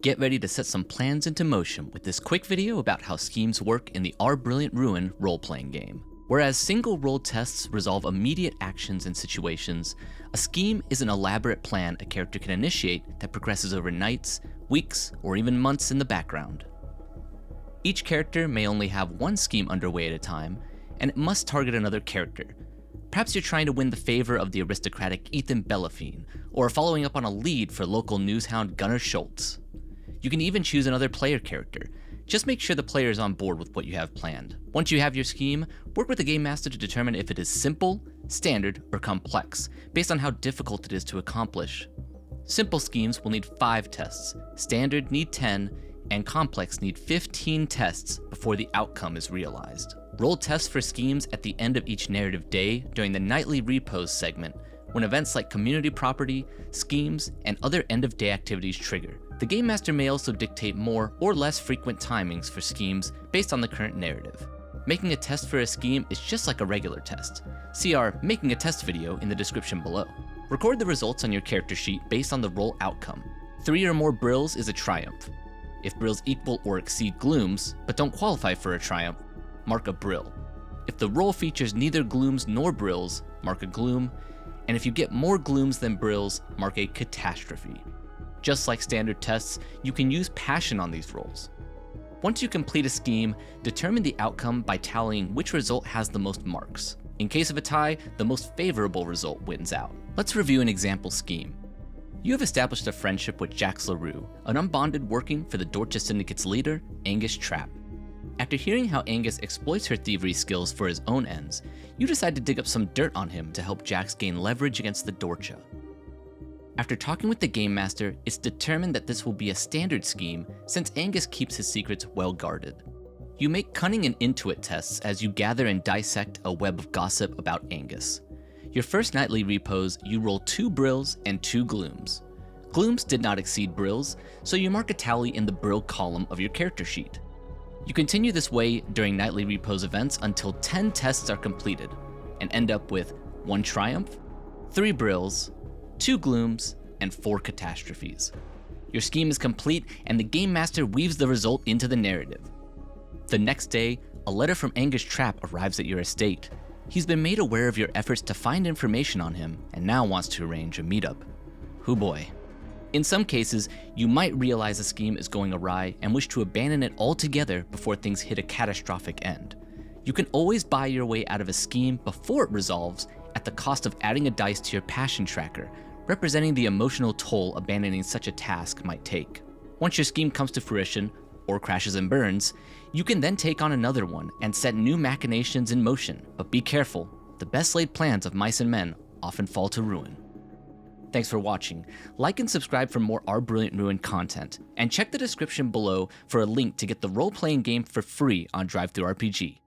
Get ready to set some plans into motion with this quick video about how schemes work in the Our Brilliant Ruin role-playing game. Whereas single role tests resolve immediate actions and situations, a scheme is an elaborate plan a character can initiate that progresses over nights, weeks, or even months in the background. Each character may only have one scheme underway at a time, and it must target another character. Perhaps you're trying to win the favor of the aristocratic Ethan Belafine, or following up on a lead for local newshound Gunnar Schultz. You can even choose another player character. Just make sure the player is on board with what you have planned. Once you have your scheme, work with the Game Master to determine if it is simple, standard, or complex, based on how difficult it is to accomplish. Simple schemes will need 5 tests, standard need 10, and complex need 15 tests before the outcome is realized. Roll tests for schemes at the end of each narrative day during the nightly repose segment, when events like community property, schemes, and other end-of-day activities trigger. The Game Master may also dictate more or less frequent timings for schemes based on the current narrative. Making a test for a scheme is just like a regular test. See our Making a Test video in the description below. Record the results on your character sheet based on the roll outcome. 3 or more brills is a triumph. If brills equal or exceed glooms, but don't qualify for a triumph, mark a brill. If the roll features neither glooms nor brills, mark a gloom, and if you get more glooms than brills, mark a catastrophe. Just like standard tests, you can use passion on these rolls. Once you complete a scheme, determine the outcome by tallying which result has the most marks. In case of a tie, the most favorable result wins out. Let's review an example scheme. You have established a friendship with Jax LaRue, an unbonded working for the Dorcha Syndicate's leader, Angus Trapp. After hearing how Angus exploits her thievery skills for his own ends, you decide to dig up some dirt on him to help Jax gain leverage against the Dorcha. After talking with the Game Master, it's determined that this will be a standard scheme since Angus keeps his secrets well guarded. You make cunning and intuit tests as you gather and dissect a web of gossip about Angus. Your first nightly repose, you roll 2 brills and 2 glooms. Glooms did not exceed brills, so you mark a tally in the brill column of your character sheet. You continue this way during nightly repose events until 10 tests are completed, and end up with 1 triumph, 3 brills, 2 glooms, and 4 catastrophes. Your scheme is complete, and the Game Master weaves the result into the narrative. The next day, a letter from Angus Trapp arrives at your estate. He's been made aware of your efforts to find information on him, and now wants to arrange a meetup. Hoo boy. In some cases, you might realize a scheme is going awry and wish to abandon it altogether before things hit a catastrophic end. You can always buy your way out of a scheme before it resolves at the cost of adding a dice to your passion tracker, representing the emotional toll abandoning such a task might take. Once your scheme comes to fruition, or crashes and burns, you can then take on another one and set new machinations in motion, but be careful, the best laid plans of mice and men often fall to ruin. Thanks for watching. Like and subscribe for more Our Brilliant Ruin content, and check the description below for a link to get the role-playing game for free on DriveThruRPG.